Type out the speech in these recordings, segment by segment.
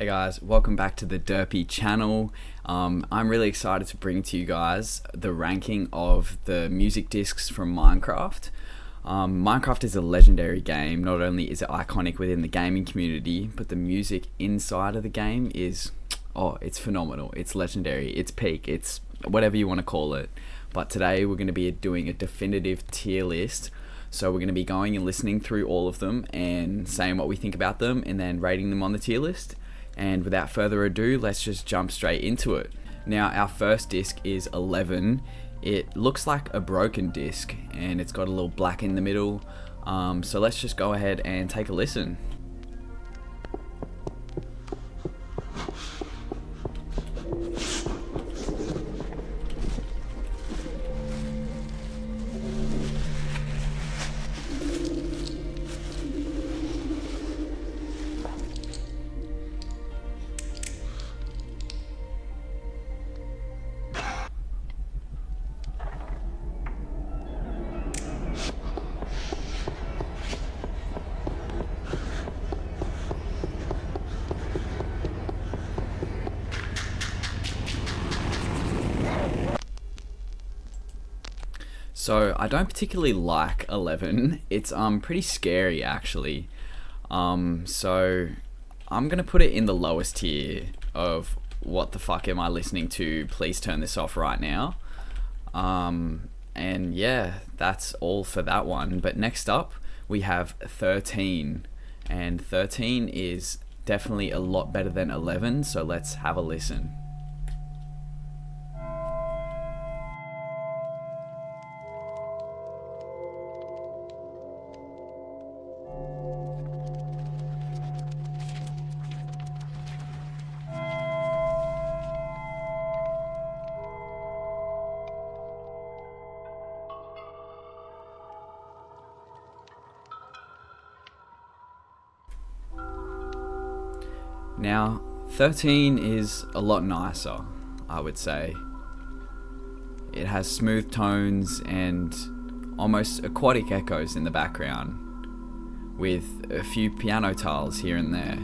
Hey guys, welcome back to the Derpy channel. I'm really excited to bring to you guys the ranking of the music discs from Minecraft. Minecraft is a legendary game. Not only is it iconic within the gaming community, but the music inside of the game is, it's phenomenal. It's legendary, it's peak, it's whatever you want to call it. But today we're going to be doing a definitive tier list. So we're going to be going and listening through all of them and saying what we think about them and then rating them on the tier list. And without further ado, let's just jump straight into it. Now, our first disc is 11. It looks like a broken disc and it's got a little black in the middle. So let's just go ahead and take a listen. So I don't particularly like 11. It's pretty scary actually. So I'm gonna put it in the lowest tier of what the fuck am I listening to? Please turn this off right now. And yeah, that's all for that one. But next up we have 13, and 13 is definitely a lot better than 11. So let's have a listen. Now, 13 is a lot nicer, I would say. It has smooth tones and almost aquatic echoes in the background, with a few piano tiles here and there.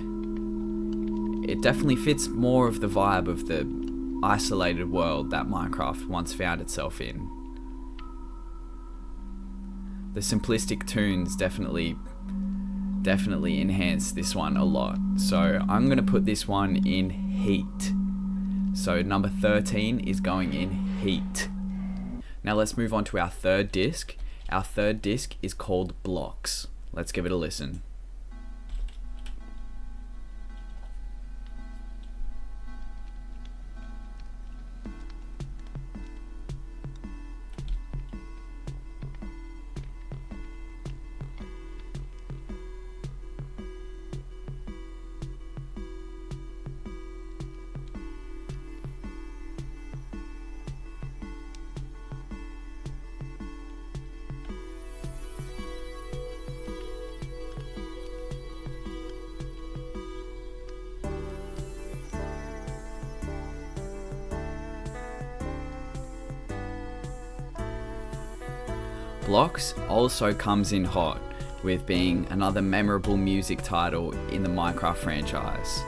It definitely fits more of the vibe of the isolated world that Minecraft once found itself in. The simplistic tunes definitely enhance this one a lot. So I'm gonna put this one in heat. So number 13 is going in heat. Now let's move on to our third disc. Our third disc is called Blocks. Let's give it a listen. Blocks also comes in hot, with being another memorable music title in the Minecraft franchise.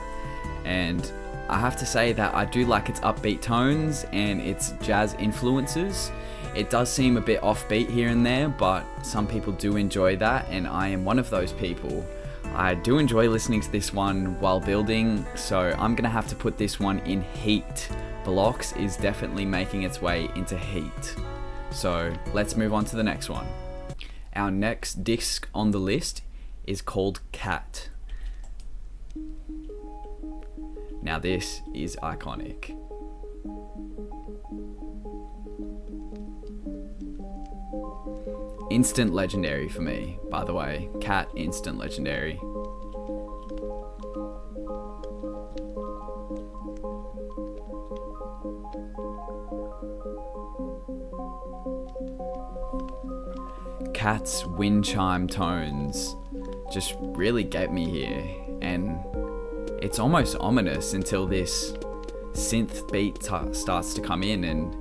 And I have to say that I do like its upbeat tones and its jazz influences. It does seem a bit offbeat here and there, but some people do enjoy that, and I am one of those people. I do enjoy listening to this one while building, so I'm gonna have to put this one in heat. Blocks is definitely making its way into heat. So let's move on to the next one. Our next disc on the list is called Cat. Now this is iconic. Instant legendary for me, by the way. Cat, instant legendary. Cat's wind chime tones just really get me here, and it's almost ominous until this synth beat starts to come in, and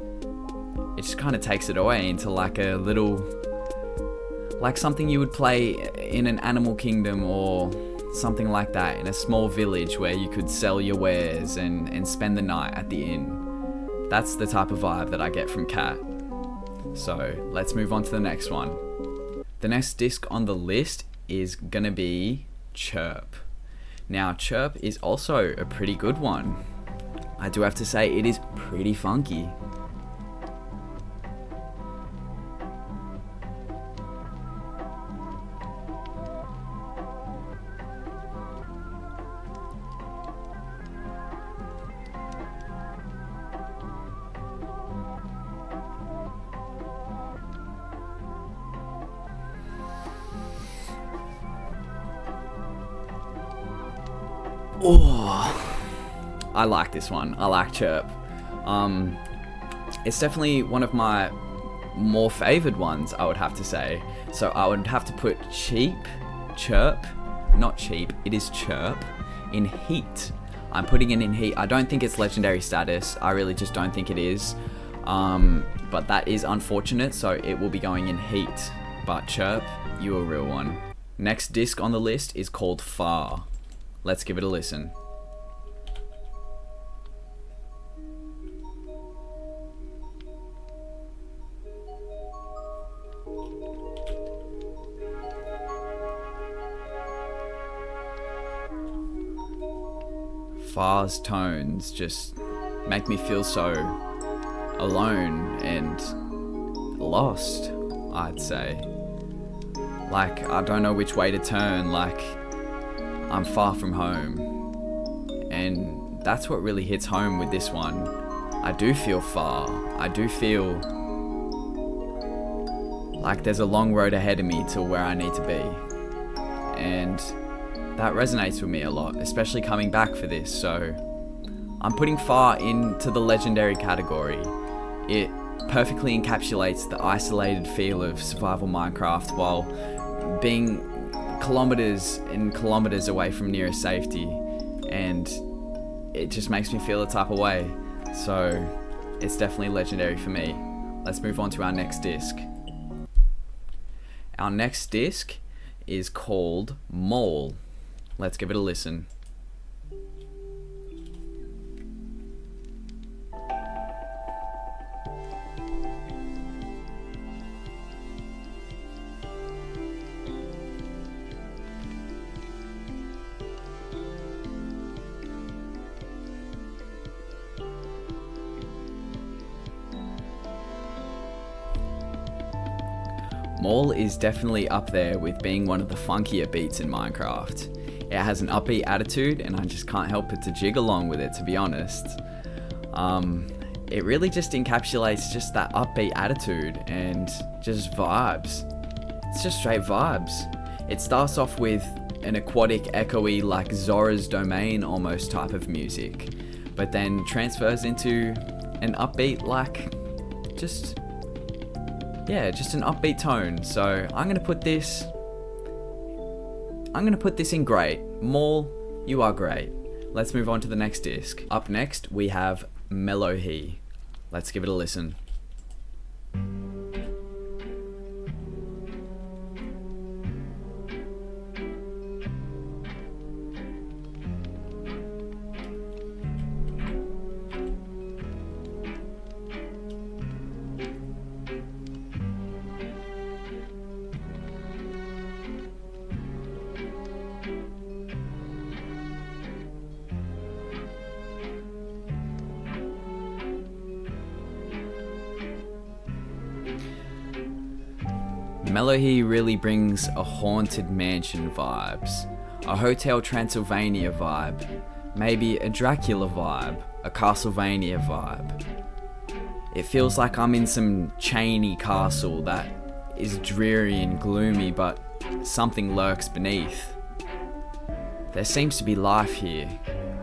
it just kind of takes it away into like a little, like something you would play in an Animal Kingdom or something like that in a small village where you could sell your wares and spend the night at the inn. That's the type of vibe that I get from Cat. So let's move on to the next one. The next disc on the list is gonna be Chirp. Now, Chirp is also a pretty good one. I do have to say, it is pretty funky. Oh, I like this one. I like Chirp. It's definitely one of my more favored ones, I would have to say. So I would have to put Chirp, not cheap, it is Chirp, in Heat. I'm putting it in Heat. I don't think it's legendary status. I really just don't think it is. But that is unfortunate, so it will be going in Heat. But Chirp, you a real one. Next disc on the list is called Far. Let's give it a listen. Far's tones just make me feel so alone and lost, I'd say. Like, I don't know which way to turn, like I'm far from home. And that's what really hits home with this one. I do feel far. I do feel like there's a long road ahead of me to where I need to be. And that resonates with me a lot, especially coming back for this. So I'm putting Far into the legendary category. It perfectly encapsulates the isolated feel of survival Minecraft while being kilometers and kilometers away from nearest safety, and it just makes me feel a type of way. So it's definitely legendary for me. Let's move on to our next disc. Our next disc is called Mole. Let's give it a listen. Mole is definitely up there with being one of the funkier beats in Minecraft. It has an upbeat attitude and I just can't help but to jig along with it, to be honest. It really just encapsulates just that upbeat attitude and just vibes. It's just straight vibes. It starts off with an aquatic, echoey, like Zora's Domain almost type of music, but then transfers into an upbeat, like just an upbeat tone. So I'm gonna put this in great. Mole, you are great. Let's move on to the next disc. Up next, we have Melohe. Let's give it a listen. Melohe really brings a haunted mansion vibes, a Hotel Transylvania vibe, maybe a Dracula vibe, a Castlevania vibe. It feels like I'm in some chainy castle that is dreary and gloomy, but something lurks beneath. There seems to be life here,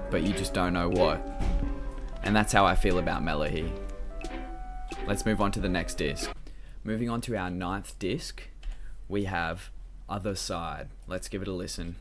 but you just don't know what. And that's how I feel about Melohe. Let's move on to the next disc. Moving on to our 9th disc, we have Other Side. Let's give it a listen.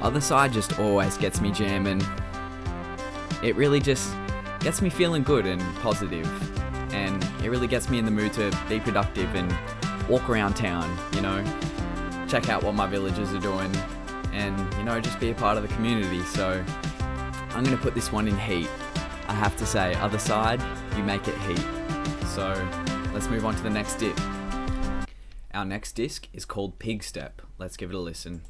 Other Side just always gets me jamming. It really just gets me feeling good and positive, and it really gets me in the mood to be productive and walk around town, you know, check out what my villagers are doing, and, you know, just be a part of the community. So I'm going to put this one in heat. I have to say, Other Side, you make it heat. So let's move on to the next disc. Our next disc is called Pig Step. Let's give it a listen.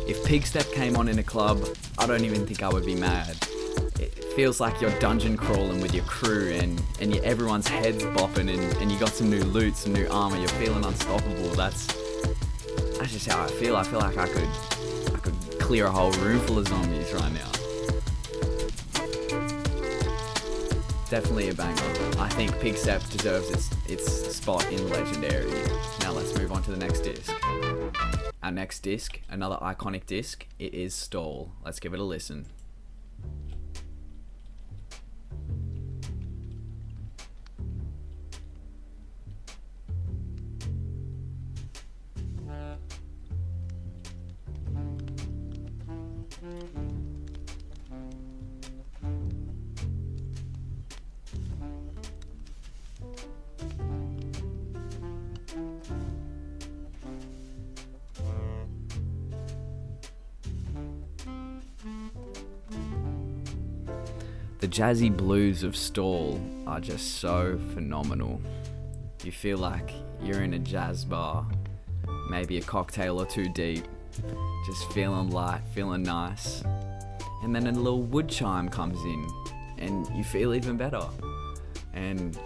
If Pig Step came on in a club, I don't even think I would be mad. It feels like you're dungeon crawling with your crew, and everyone's heads bopping, and you got some new loot, some new armor, you're feeling unstoppable. That's just how I feel. I feel like I could clear a whole room full of zombies right now. Definitely a banger. I think Pig Step deserves its spot in Legendary. Now let's move on to the next disc. Our next disc, another iconic disc, it is Stall. Let's give it a listen. The jazzy blues of Stall are just so phenomenal. You feel like you're in a jazz bar, maybe a cocktail or two deep, just feeling light, feeling nice. And then a little wood chime comes in and you feel even better. And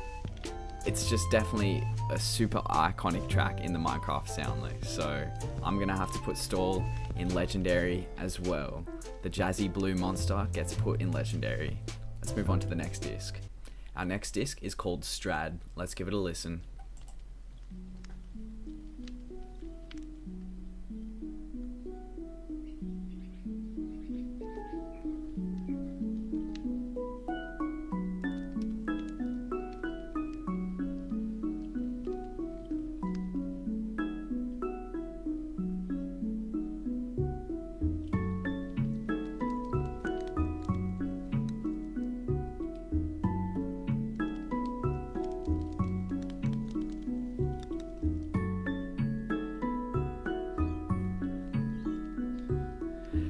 it's just definitely a super iconic track in the Minecraft sound list. So I'm gonna have to put Stall in Legendary as well. The jazzy blue monster gets put in Legendary. Let's move on to the next disc. Our next disc is called Strad. Let's give it a listen.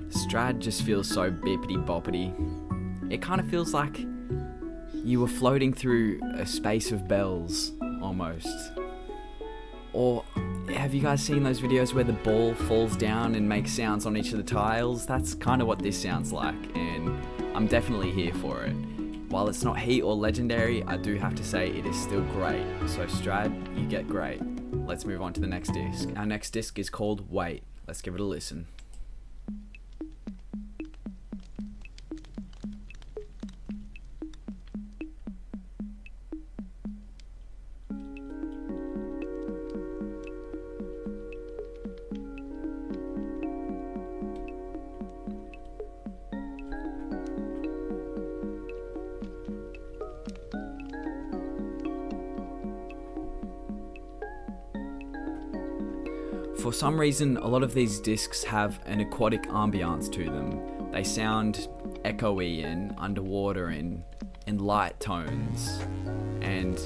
Strad just feels so bippity boppity. It kind of feels like you were floating through a space of bells, almost. Or have you guys seen those videos where the ball falls down and makes sounds on each of the tiles? That's kind of what this sounds like, and I'm definitely here for it. While it's not Heat or Legendary, I do have to say it is still great. So Strad, you get great. Let's move on to the next disc. Our next disc is called Wait. Let's give it a listen. For some reason, a lot of these discs have an aquatic ambiance to them. They sound echoey and underwater and in light tones. And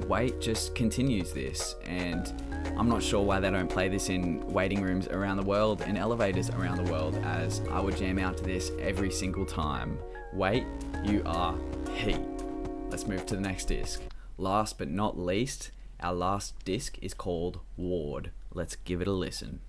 Wait just continues this, and I'm not sure why they don't play this in waiting rooms around the world and elevators around the world, as I would jam out to this every single time. Wait, you are heat. Let's move to the next disc. Last but not least, our last disc is called Ward. Let's give it a listen.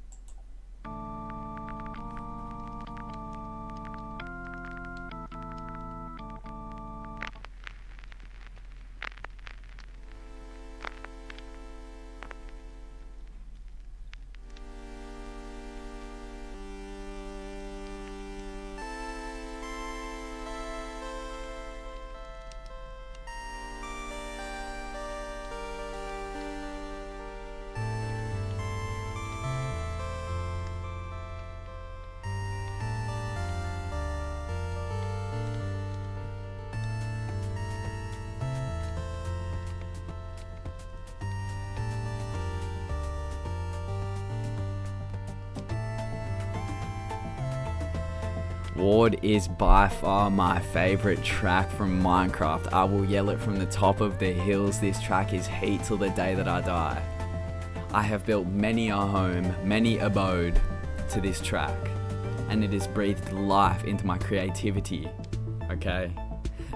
Ward is by far my favorite track from Minecraft. I will yell it from the top of the hills. This track is heat till the day that I die. I have built many a home, many abode to this track, and it has breathed life into my creativity, okay?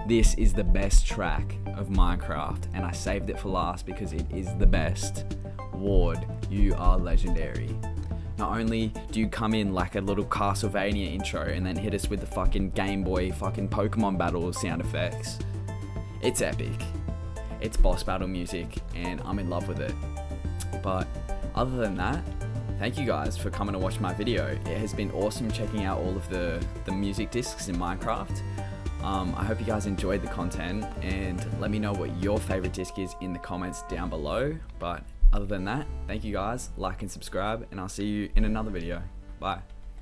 This is the best track of Minecraft, and I saved it for last because it is the best. Ward, you are legendary. Not only do you come in like a little Castlevania intro and then hit us with the fucking Game Boy fucking Pokemon battle sound effects. It's epic. It's boss battle music and I'm in love with it. But other than that, thank you guys for coming to watch my video. It has been awesome checking out all of the music discs in Minecraft. I hope you guys enjoyed the content and let me know what your favorite disc is in the comments down below. But other than that, thank you guys, like and subscribe, and I'll see you in another video. Bye.